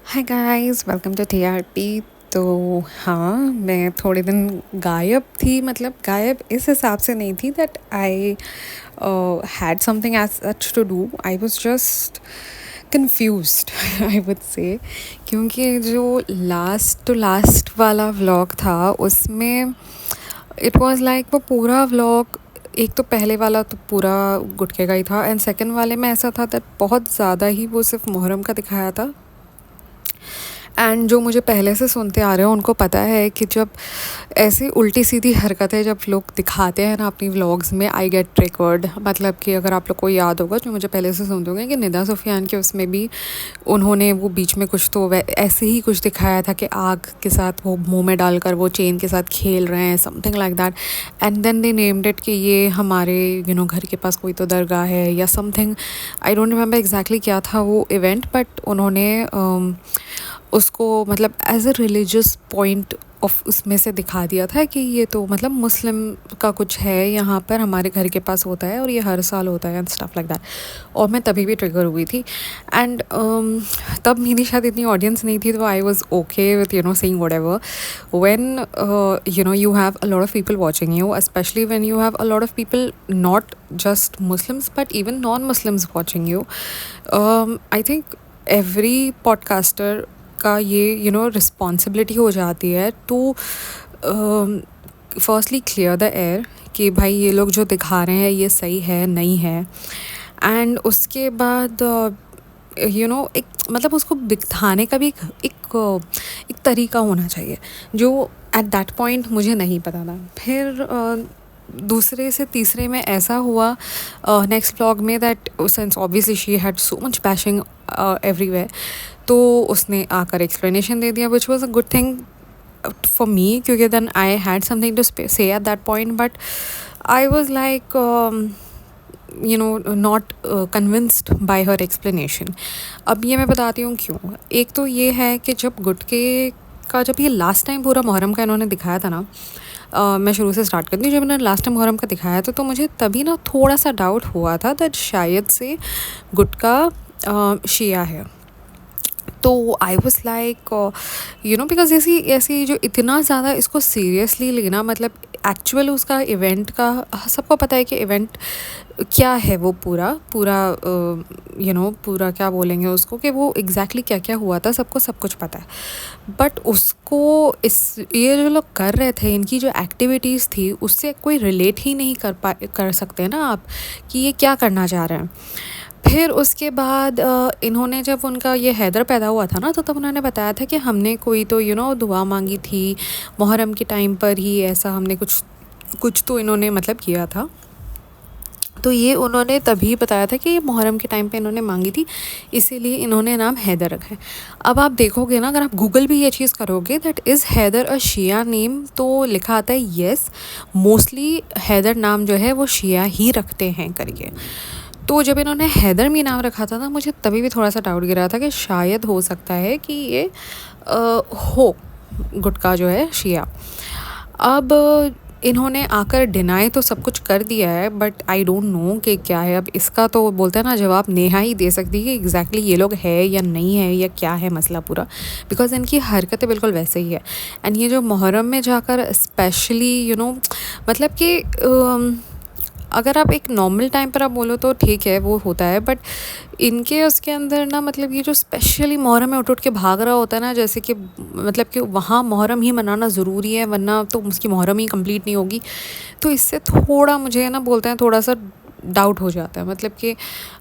Hi guys, welcome to TRP. तो हाँ, मैं थोड़े दिन गायब थी। मतलब गायब इस हिसाब से नहीं थी that I had something as such to do. I was just confused I would say, क्योंकि जो लास्ट टू लास्ट वाला व्लॉग था उसमें इट वाज लाइक वो पूरा व्लॉग, एक तो पहले वाला तो पूरा गुटखे का ही था एंड सेकंड वाले में ऐसा था दैट बहुत ज़्यादा ही वो सिर्फ मुहर्रम का दिखाया था। एंड जो मुझे पहले से सुनते आ रहे हैं उनको पता है कि जब ऐसी उल्टी सीधी हरकतें जब लोग दिखाते हैं ना अपनी व्लॉग्स में, आई गेट ट्रिगर्ड। मतलब कि अगर आप लोग को याद होगा, जो मुझे पहले से सुनते होंगे, कि निदा सुफियान के उसमें भी उन्होंने वो बीच में कुछ तो ऐसे ही कुछ दिखाया था कि आग के साथ वो मुंह में डालकर वो चेन के साथ खेल रहे हैं, something like that. And then they named it कि ये हमारे घर के पास कोई तो दरगाह है या something. I don't remember exactly क्या था वो इवेंट, बट उन्होंने उसको मतलब as a religious point of उसमें से दिखा दिया था कि ये तो मतलब मुस्लिम का कुछ है यहाँ पर, हमारे घर के पास होता है और ये हर साल होता है एंड स्टफ लाइक दैट। और मैं तभी भी ट्रिगर हुई थी। एंड तब मेरी शायद इतनी ऑडियंस नहीं थी, तो I was okay with saying what ever. When you have a lot of people watching you, especially when you have a lot of people, not just Muslims but even non-Muslims watching you. I think every podcaster का ये responsibility हो जाती है to firstly clear the air कि भाई ये लोग जो दिखा रहे हैं ये सही है नहीं है। एंड उसके बाद एक मतलब उसको दिखाने का भी एक तरीका होना चाहिए, जो एट दैट पॉइंट मुझे नहीं पता था। फिर दूसरे से तीसरे में ऐसा हुआ नेक्स्ट व्लॉग में that since obviously she had so much bashing everywhere, तो उसने आकर एक्सप्लेनेशन दे दिया, which was a good thing for me, क्योंकि then I had something to say at that point. But I was like not convinced by her explanation. अब ये मैं बताती हूँ क्यों। एक तो ये है कि जब गुटके का जब ये लास्ट टाइम पूरा मुहर्रम का इन्होंने दिखाया था ना, मैं शुरू से स्टार्ट करती हूँ। जब इन्होंने लास्ट टाइम मुहर्रम का दिखाया था तो मुझे तभी ना थोड़ा सा डाउट हुआ था दैट शायद से गुटका शिया है। तो आई वॉज लाइक बिकॉज ऐसी ऐसी जो इतना ज़्यादा इसको सीरियसली लेना, मतलब एक्चुअल उसका इवेंट का सबको पता है कि इवेंट क्या है, वो पूरा पूरा पूरा क्या बोलेंगे उसको, कि वो एग्जैक्टली क्या क्या हुआ था सबको सब कुछ पता है। बट उसको ये जो लोग कर रहे थे, इनकी जो एक्टिविटीज़ थी उससे कोई रिलेट ही नहीं कर सकते ना आप कि ये क्या करना चाह रहे हैं। फिर उसके बाद इन्होंने जब उनका ये हैदर पैदा हुआ था ना, तो तब उन्होंने बताया था कि हमने कोई तो दुआ मांगी थी मुहर्रम के टाइम पर ही, ऐसा हमने कुछ कुछ तो इन्होंने मतलब किया था। तो ये उन्होंने तभी बताया था कि ये मुहर्रम के टाइम पे इन्होंने मांगी थी, इसीलिए इन्होंने नाम हैदर रखा है। अब आप देखोगे ना, अगर आप गूगल भी ये चीज़ करोगे that is Haider a Shia name, तो लिखा आता है येस, मोस्टली हैदर नाम जो है वो शिया ही रखते हैं करके। तो जब इन्होंने हैदर मी नाम रखा था ना, मुझे तभी भी थोड़ा सा डाउट गिरा था कि शायद हो सकता है कि ये हो गुटका जो है शिया। अब इन्होंने आकर डिनाई तो सब कुछ कर दिया है, बट आई डोंट नो कि क्या है। अब इसका तो बोलते हैं ना, जवाब नेहा ही दे सकती है कि एग्जैक्टली ये लोग है या नहीं है या क्या है मसला पूरा, बिकॉज इनकी हरकतें बिल्कुल वैसे ही है। एंड ये जो मुहर्रम में जाकर स्पेशली मतलब कि अगर आप एक नॉर्मल टाइम पर आप बोलो तो ठीक है वो होता है, बट इनके उसके अंदर ना, मतलब ये जो स्पेशली मुहर्रम में उठ के भाग रहा होता है ना, जैसे कि मतलब कि वहाँ मुहर्रम ही मनाना ज़रूरी है वरना तो उसकी मुहर्रम ही कंप्लीट नहीं होगी। तो इससे थोड़ा मुझे ना बोलते हैं थोड़ा सा डाउट हो जाता है। मतलब कि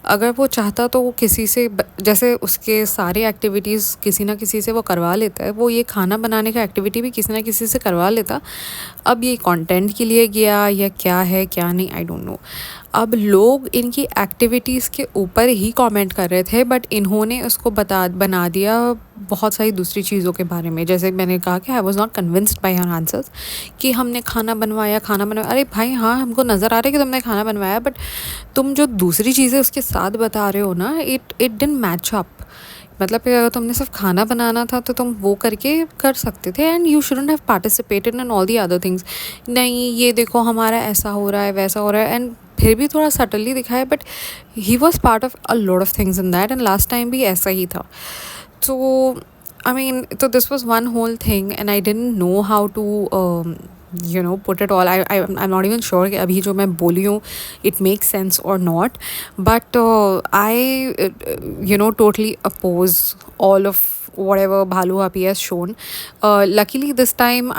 अगर वो चाहता तो वो किसी से जैसे उसके सारे एक्टिविटीज़ किसी ना किसी से वो करवा लेता है, वो ये खाना बनाने का एक्टिविटी भी किसी ना किसी से करवा लेता। अब ये कंटेंट के लिए गया या क्या है क्या नहीं, आई डोंट नो। अब लोग इनकी एक्टिविटीज़ के ऊपर ही कमेंट कर रहे थे, बट इन्होंने उसको बना दिया बहुत सारी दूसरी चीज़ों के बारे में। जैसे मैंने कहा कि I was not convinced by her answers कि हमने खाना बनवाया। अरे भाई हाँ, हमको नज़र आ रहा है कि तुमने खाना बनवाया, बट तुम जो दूसरी चीज़ें उसके साथ बता रहे हो ना, इट डिडंट मैच अप। मतलब कि अगर तुमने सिर्फ खाना बनाना था तो तुम वो करके कर सकते थे, and you shouldn't have participated in all the other things. नहीं, ये देखो हमारा ऐसा हो रहा है वैसा हो रहा है, एंड फिर भी थोड़ा सटली दिखाया, but he was part of a lot of things in that, and last time भी ऐसा ही था। तो I mean, so this was one whole thing, and I didn't know how to, put it all. I'm not even sure कि अभी जो मैं बोली हूँ, it makes sense or not. But totally oppose all of whatever Bhalu Happy has shown. Luckily this time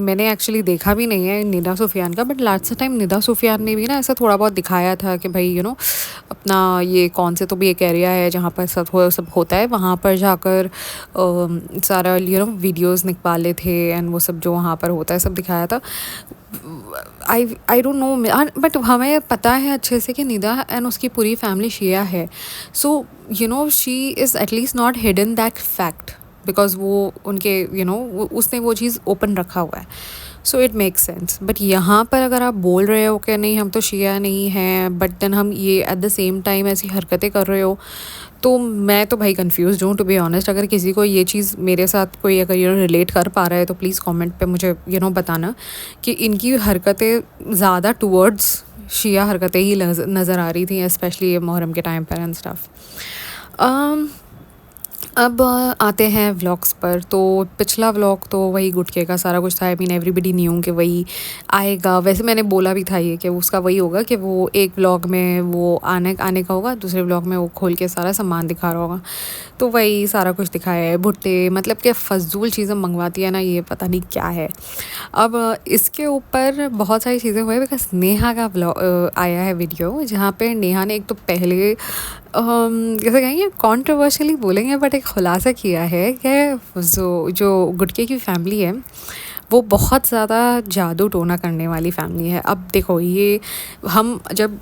मैंने actually देखा भी नहीं है निदा सुफियान का, but last time Nida Sufiyan ने भी ना ऐसा थोड़ा बहुत दिखाया था कि भाई अपना ये कौन से तो भी एक एरिया है जहाँ पर सब होता है, वहाँ पर जाकर सारा वीडियोस निकाले थे, एंड वो सब जो वहाँ पर होता है सब दिखाया था. आई डोंट नो, बट हमें पता है अच्छे से कि निदा एंड उसकी पूरी फैमिली शिया है. So she is at least not hidden that fact, because वो उनके उसने वो चीज़ ओपन रखा हुआ है. So it makes sense. But यहाँ पर अगर आप बोल रहे हो कि नहीं हम तो शिया नहीं हैं, बट देन हम ये एट द सेम टाइम ऐसी हरकतें कर रहे हो, तो मैं तो भाई कंफ्यूज हूँ टू बी ऑनेस्ट. अगर किसी को ये चीज़ मेरे साथ कोई अगर रिलेट कर पा रहा है तो प्लीज़ कमेंट पे मुझे बताना कि इनकी हरकतें ज़्यादा टूवर्ड्स शिया हरकतें ही नज़र आ रही थी, स्पेशली ये मुहर्रम के टाइम पर एंड स्टफ. अब आते हैं व्लॉग्स पर. तो पिछला व्लॉग तो वही गुटके का सारा कुछ था. आई मीन एवरीबडी न्यू कि वही आएगा. वैसे मैंने बोला भी था ये कि उसका वही होगा कि वो एक व्लॉग में वो आने का होगा, दूसरे व्लॉग में वो खोल के सारा सामान दिखा रहा होगा. तो वही सारा कुछ दिखाया है. भुट्टे मतलब कि फजूल चीज़ें मंगवाती है ना, ये पता नहीं क्या है. अब इसके ऊपर बहुत सारी चीज़ें हुई, बिकॉज नेहा का व्लॉग आया है वीडियो, जहाँ पे नेहा ने एक तो पहले कैसे कहेंगे कॉन्ट्रोवर्शियली बोलेंगे, बट एक खुलासा किया है कि जो गुटके की फैमिली है वो बहुत ज़्यादा जादू टोना करने वाली फैमिली है. अब देखो ये हम जब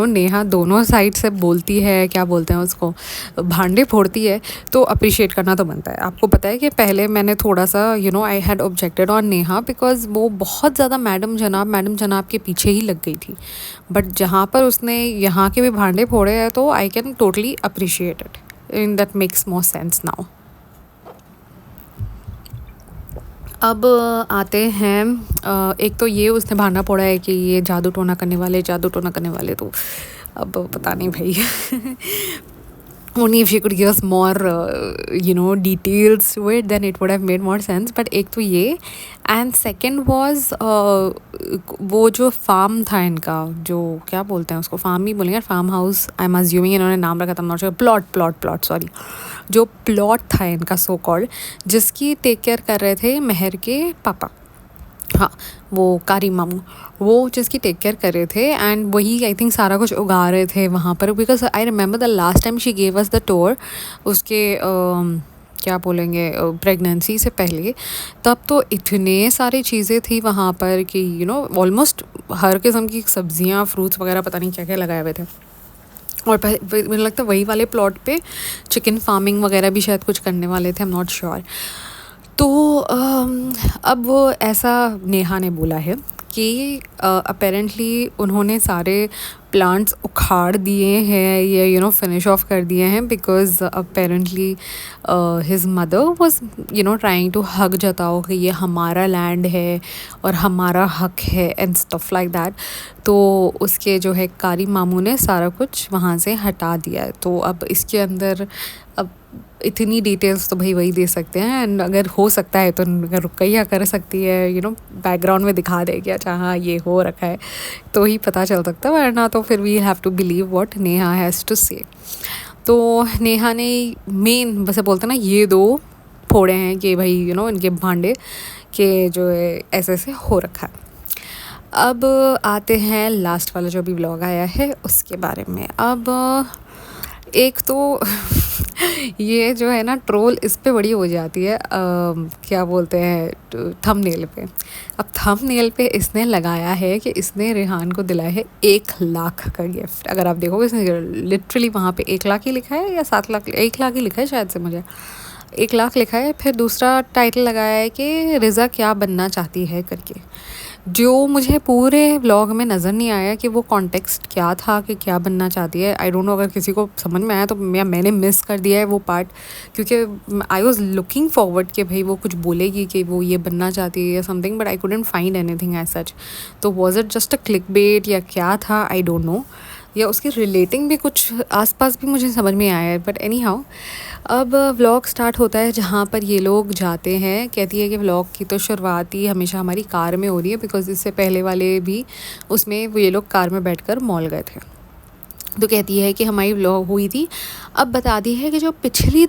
नेहा दोनों साइड से बोलती है, क्या बोलते हैं उसको, भांडे फोड़ती है, तो अप्रिशिएट करना तो बनता है. आपको पता है कि पहले मैंने थोड़ा सा I had objected on Neha, because वो बहुत ज़्यादा मैडम जनाब के पीछे ही लग गई थी. बट जहाँ पर उसने यहाँ के भी भांडे फोड़े हैं, तो आई can totally appreciate it. In that makes more sense now. अब आते हैं एक तो ये उसने बहाना फोड़ा है कि ये जादू टोना करने वाले. तो अब पता नहीं भाई. Only if she could give us more, details to it, then it would have made more sense. But एक तो ये, and second was वो जो फार्म था इनका, जो क्या बोलते हैं उसको, फार्म ही बोलेंगे, farm house I am assuming इन्होंने नाम रखा था, नॉट श्योर. Plot sorry. जो प्लॉट था इनका सो कॉल्ड, जिसकी टेक केयर कर रहे थे मेहर के पापा, हाँ वो कारी मामू, वो जिसकी टेक केयर कर रहे थे, एंड वही आई थिंक सारा कुछ उगा रहे थे वहाँ पर. Because I remember the last time she gave us the tour उसके क्या बोलेंगे प्रेगनेंसी से पहले, तब तो इतने सारी चीज़ें थी वहाँ पर कि ऑलमोस्ट हर किस्म की सब्जियाँ, फ्रूट्स वगैरह, पता नहीं क्या क्या लगाए हुए थे. और मुझे लगता है वही वाले प्लॉट पे चिकन फार्मिंग वगैरह भी शायद कुछ करने वाले थे, आई एम नॉट श्योर. तो अब वो ऐसा नेहा ने बोला है कि अपेरेंटली उन्होंने सारे प्लांट्स उखाड़ दिए हैं या फिनिश ऑफ कर दिए हैं, because apparently his mother was trying to हक जताओ कि ये हमारा लैंड है और हमारा हक है एंड स्टफ लाइक दैट. तो उसके जो है कारी मामू ने सारा कुछ वहाँ से हटा दिया है. तो अब इसके अंदर अब इतनी डिटेल्स तो भाई वही दे सकते हैं, एंड अगर हो सकता है तो अगर रुकैया कर सकती है बैकग्राउंड में दिखा दे कि अच्छा हाँ ये हो रखा है, तो ही पता चल सकता है, वरना तो फिर we have to believe what Neha has to say. तो नेहा ने मेन वैसे बोलते ना ये दो फोड़े हैं कि भाई इनके भांडे के जो है ऐसे ऐसे हो रखा है. अब आते हैं लास्ट वाला जो भी व्लॉग आया है उसके बारे में. अब एक तो ये जो है ना ट्रोल इस पे बड़ी हो जाती है, क्या बोलते हैं थंबनेल पे. अब थंबनेल पे इसने लगाया है कि इसने रेहान को दिलाया है 1 लाख का गिफ्ट. अगर आप देखोगे इसने लिटरली वहाँ पे 1 लाख ही लिखा है या 7 लाख, 1 लाख ही लिखा है शायद से, मुझे 1 लाख लिखा है. फिर दूसरा टाइटल लगाया है कि रिज़ा क्या बनना चाहती है करके, जो मुझे पूरे व्लॉग में नज़र नहीं आया कि वो कॉन्टेक्स्ट क्या था कि क्या बनना चाहती है. आई डोंट नो, अगर किसी को समझ में आया तो मैंने मिस कर दिया है वो पार्ट, क्योंकि आई वॉज लुकिंग फॉरवर्ड कि भाई वो कुछ बोलेगी कि वो ये बनना चाहती है या something, but I couldn't find anything as such. तो was it just a click bait या क्या था, आई डोंट नो, या उसके रिलेटिंग भी कुछ आसपास भी मुझे समझ में आया है. बट एनी हाउ अब व्लॉग स्टार्ट होता है जहाँ पर ये लोग जाते हैं। कहती है कि व्लॉग की तो शुरुआत ही हमेशा हमारी कार में हो रही है, बिकॉज़ इससे पहले वाले भी उसमें वो ये लोग कार में बैठकर मॉल गए थे। तो कहती है कि हमारी व्लॉग हुई थी। अब बताती है कि जो पिछली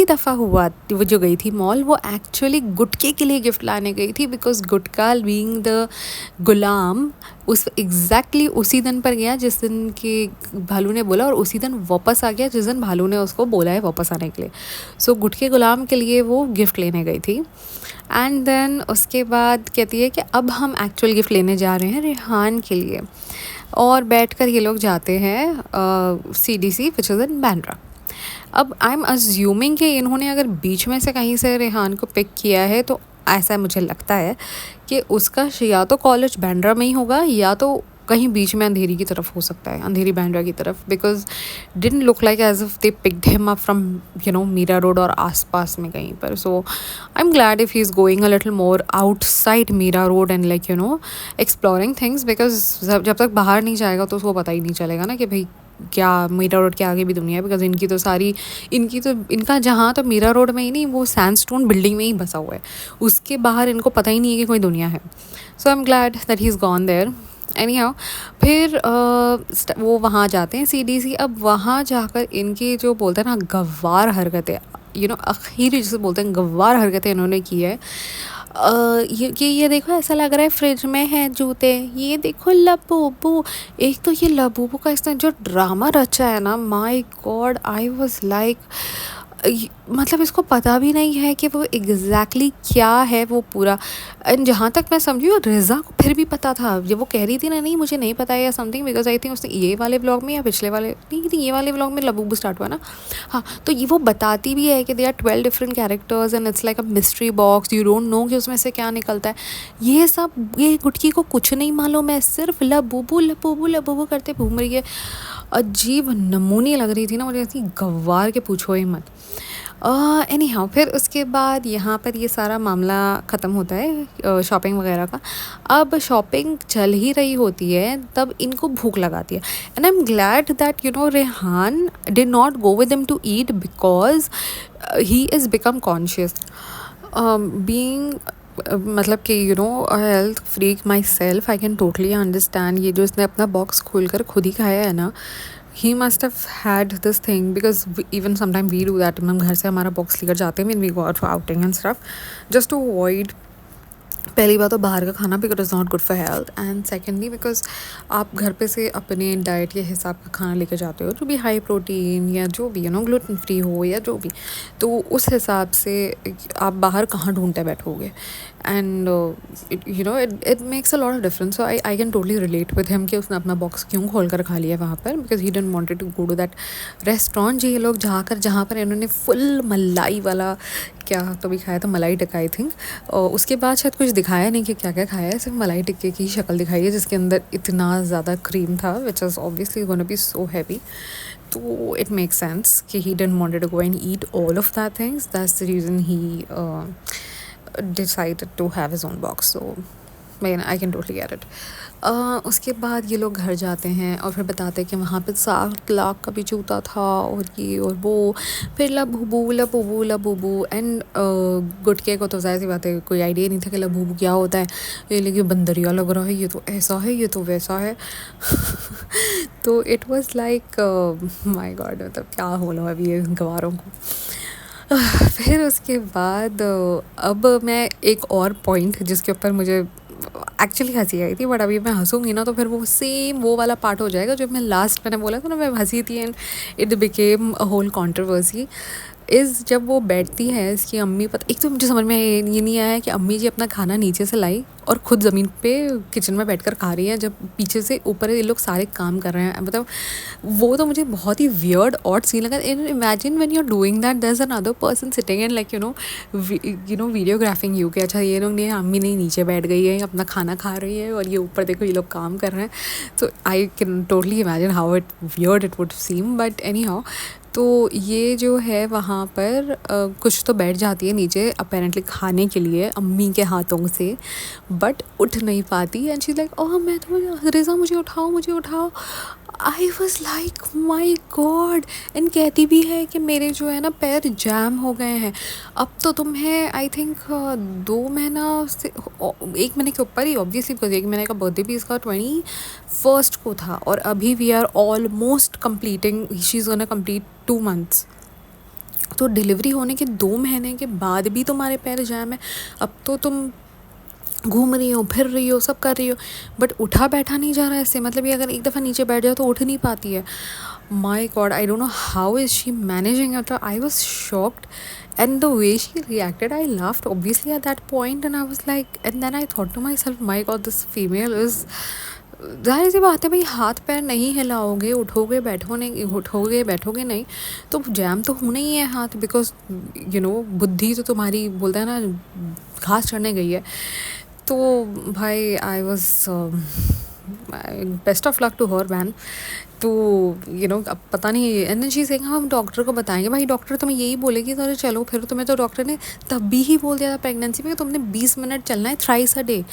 दफ़ा हुआ वो जो गई थी मॉल, वो एक्चुअली गुटके के लिए गिफ्ट लाने गई थी, बिकॉज़ गुटका बीइंग द गुलाम उस एग्जैक्टली उसी दिन पर गया जिस दिन के भालू ने बोला, और उसी दिन वापस आ गया जिस दिन भालू ने उसको बोला है वापस आने के लिए। सो गुटके गुलाम के लिए वो गिफ्ट लेने गई थी। एंड देन उसके बाद कहती है कि अब हम एक्चुअल गिफ्ट लेने जा रहे हैं रेहान के लिए, और बैठकर ये लोग जाते हैं CDC which is in Bandra. अब आई एम अज्यूमिंग कि इन्होंने अगर बीच में से कहीं से रेहान को पिक किया है, तो ऐसा मुझे लगता है कि उसका या तो कॉलेज बांद्रा में ही होगा या तो कहीं बीच में अंधेरी की तरफ हो सकता है, अंधेरी बांद्रा की तरफ, because didn't look like as if they picked him up from Mira road और आसपास में कहीं पर। So I am glad if he is going a little more outside Mira road and exploring things, because जब तक बाहर नहीं जाएगा तो उसको पता ही नहीं चलेगा ना कि भाई क्या मीरा रोड के आगे भी दुनिया है। बिकॉज इनका जहाँ तो मीरा रोड में ही नहीं, वो सैंडस्टोन बिल्डिंग में ही बसा हुआ है, उसके बाहर इनको पता ही नहीं है कि कोई दुनिया है। So I am glad that he is gone there. Anyhow फिर वो वहाँ जाते हैं CDC। अब वहाँ जाकर इनकी जो बोलते हैं ना गव्वार हरकतें, आखिर जिसे बोलते हैं गव्वार हरकतें इन्होंने की है। ये देखो ऐसा लग रहा है फ्रिज में है जूते, ये देखो लबूबू। एक तो ये लबूबू का इसने जो ड्रामा रचा है ना, my God, I was like मतलब इसको पता भी नहीं है कि वो एग्जैक्टली क्या है वो पूरा। एंड जहाँ तक मैं समझी, रिज़ा को फिर भी पता था जब वो कह रही थी ना नहीं मुझे नहीं पता है या समथिंग, बिकॉज आई थिंक उसने ये वाले व्लॉग में या पिछले वाले नहीं थी, ये वाले व्लॉग में लबूबू स्टार्ट हुआ ना। हाँ, तो ये वो बताती भी है कि they are 12 different characters and it's like a mystery box, you don't know कि उसमें से क्या निकलता है। ये गुटकी को कुछ नहीं मालूम है, सिर्फ लबूबू लबूबू लबूबू करते घूम रही है। अजीब नमूनी लग रही थी ना मुझे, ऐसी गंवार के पूछो ही मत। एनी हाउ फिर उसके बाद यहाँ पर ये सारा मामला ख़त्म होता है शॉपिंग वगैरह का। अब शॉपिंग चल ही रही होती है, तब इनको भूख लगाती है। And I am glad that Rehan did not go with them to eat, because he is become conscious being मतलब कि health freak myself, I can totally understand. ये जो इसने अपना बॉक्स खोल कर खुद ही खाया है ना, he must have had this thing, because even sometime we do that. हम घर से हमारा बॉक्स लेकर जाते हैं when we go out for outing and stuff, just to avoid पहली बात तो बाहर का खाना, because is not good for health, and secondly because आप घर पे से अपने डाइट के हिसाब का खाना लेकर जाते हो जो भी हाई प्रोटीन या जो भी ग्लूटेन फ्री हो या जो भी, तो उस हिसाब से आप बाहर कहाँ ढूंढते बैठोगे। And it makes a lot of difference. So I can totally relate with him कि उसने अपना बॉक्स क्यों खोल कर खा लिया वहाँ पर, because he didn't wanted to go to that restaurant. ये लोग जहाँ पर इन्होंने फुल मलाई वाला क्या तो भी खाया था, मलाई टिक्का आई थिंक, और उसके बाद शायद कुछ दिखाया नहीं कि क्या क्या खाया है, सिर्फ मलाई टिक्के की शक्ल दिखाई है जिसके अंदर इतना ज़्यादा क्रीम था, which is obviously gonna be so heavy. तो इट मेक्स सेंस कि he didn't wanted to go and eat all of that things, that's the reason he decided to have his own box. So I can totally get it. उसके बाद ये लोग घर जाते हैं और फिर बताते हैं कि वहाँ पे 7 लाख का भी जूता था और ये और वो। फिर लबूबू लबूबू लबूबू एंड गुटके को तो ज़ाहिर सी बात है कोई आइडिया नहीं था कि लबूबू क्या होता है। ये लेकिन बंदरिया लग रहा है, ये तो ऐसा है, ये तो वैसा है। तो it was like my God, मतलब क्या बोलो अभी ये गवारों को। फिर उसके बाद अब मैं एक और पॉइंट जिसके ऊपर मुझे एक्चुअली हंसी आई थी, बट अभी मैं हंसूंगी ना तो फिर वो सेम वो वाला पार्ट हो जाएगा जो मैं लास्ट मैंने बोला था ना, मैं हंसी थी and it became a whole controversy. जब वो बैठती है इसकी अम्मी, एक तो मुझे समझ में ये नहीं आया कि अम्मी जी अपना खाना नीचे से लाई और ख़ुद ज़मीन पे किचन में बैठकर खा रही हैं, जब पीछे से ऊपर ये लोग सारे काम कर रहे हैं। मतलब वो तो मुझे बहुत ही वियर्ड ऑड सीन लगा। Imagine when you are doing that there is another person sitting and like videographing you कि अच्छा ये लोग नहीं, अम्मी नहीं नीचे बैठ गई है अपना खाना खा रही है और ये ऊपर देखो ये लोग काम कर रहे हैं। तो आई can totally imagine how weird it would seem, but any how तो ये जो है वहाँ पर कुछ तो बैठ जाती है नीचे अपेरेंटली खाने के लिए अम्मी के हाथों से, बट उठ नहीं पाती एंड शी लाइक ओह मैं तो रिज़ा मुझे उठाओ मुझे उठाओ। आई was like my God. And कहती भी है कि मेरे जो है ना पैर जैम हो गए हैं। अब तो तुम्हें आई थिंक 2 महीना से 1 महीने के ऊपर ही ऑब्वियसली, बिकॉज 1 महीने का बर्थडे भी इसका 21st को था और अभी we are almost completing, she is gonna complete 2 months। तो डिलीवरी होने के 2 महीने के बाद भी तुम्हारे पैर जैम है। अब तो तुम घूम रही हो, फिर रही हो, सब कर रही हो, बट उठा बैठा नहीं जा रहा है इससे। मतलब ये अगर एक दफ़ा नीचे बैठ जाए तो उठ नहीं पाती है। My god, I don't know how is she managing it. I was shocked and the way she reacted, I laughed obviously at that point and I was like, and then I thought to myself, my god this female is, ज़ाहिर सी बात है भाई, हाथ पैर नहीं हिलाओगे, उठोगे बैठोगे नहीं तो जैम तो होना ही है हाथ, बिकॉज बुद्धि तो तुम्हारी बोलता है ना घास चढ़ने गई है। तो भाई I was best of luck to her man. तो अब पता नहीं, एंड शी सेइंग हम डॉक्टर को बताएंगे। भाई डॉक्टर तुम्हें यही बोलेगी तो चलो, फिर तुम्हें तो डॉक्टर ने तब भी ही बोल दिया था प्रेगनेंसी में कि तुमने 20 मिनट चलना है थ्राइस अ डे।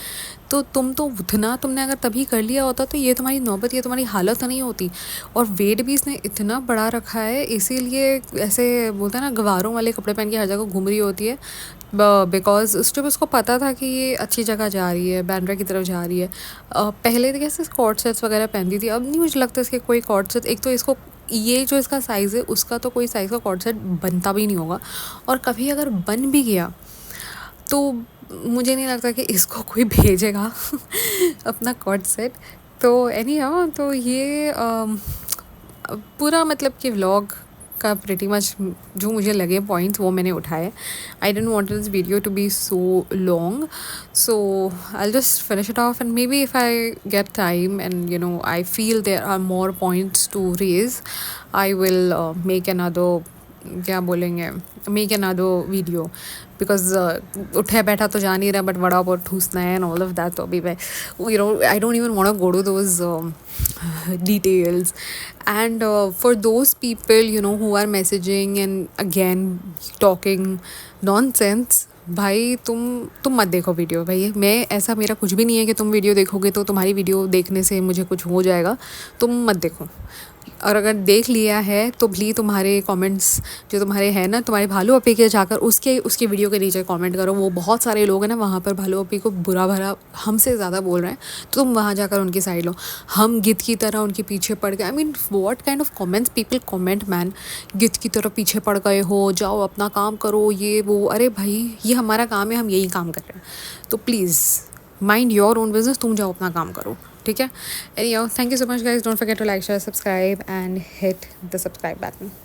तो तुम तो उतना, तुमने अगर तभी कर लिया होता तो ये तुम्हारी नौबत, ये तुम्हारी हालत नहीं होती। और वेट भी इसने इतना बड़ा रखा है, इसीलिए ऐसे बोलते हैं ना गवारों वाले कपड़े पहन के हर जगह घूम रही होती है, बिकॉज उस टाइम उसको पता था कि ये अच्छी जगह जा रही है, बैंड्रा की तरफ जा रही है। पहले तो कैसे कॉर्ड सेट्स वगैरह पहनती थी, अब नहीं मुझे लगता इसके कोई कॉर्ड सेट, एक तो इसको ये जो इसका साइज़ है उसका तो कोई साइज़ का कॉर्ड सेट बनता भी नहीं होगा, और कभी अगर बन भी गया तो मुझे नहीं लगता कि इसको कोई भेजेगा अपना कॉर्ड सेट। तो तो ये पूरा मतलब कि व्लॉग का प्रिटी मच जो मुझे लगे पॉइंट्स वो मैंने उठाए। I don't want this video to be so long, so I just finish it off, and maybe if I get time and I feel there are more points to raise, I will make another, क्या बोलेंगे, make another video, because उठे बैठा तो जा नहीं रहा, but vada pav ठूसना है and all of that. तो अभी मैं I don't even want to go to those details. And for those people who are messaging and again talking nonsense, भाई तुम मत देखो वीडियो। भाई मैं ऐसा, मेरा कुछ भी नहीं है कि तुम वीडियो देखोगे तो तुम्हारी वीडियो देखने से मुझे कुछ हो जाएगा, तुम मत देखो। और अगर देख लिया है तो प्लीज़ तुम्हारे कमेंट्स जो तुम्हारे हैं ना, तुम्हारे भालू अपी के जाकर उसके वीडियो के नीचे कमेंट करो। वो बहुत सारे लोग हैं ना वहाँ पर भालू अपी को बुरा भरा हमसे ज़्यादा बोल रहे हैं, तो तुम वहाँ जाकर उनकी साइड लो। हम गिद्ध की तरह उनके पीछे पड़ गए, I mean what kind of comments people comment man, गिद्ध की तरह पीछे पड़ गए हो, जाओ अपना काम करो, ये वो। अरे भाई ये हमारा काम है, हम यही काम कर रहे हैं, तो please mind your own business, तुम जाओ अपना काम करो, ठीक है। Anyhow, thank you so much guys, don't forget to like, share, subscribe and hit the subscribe button.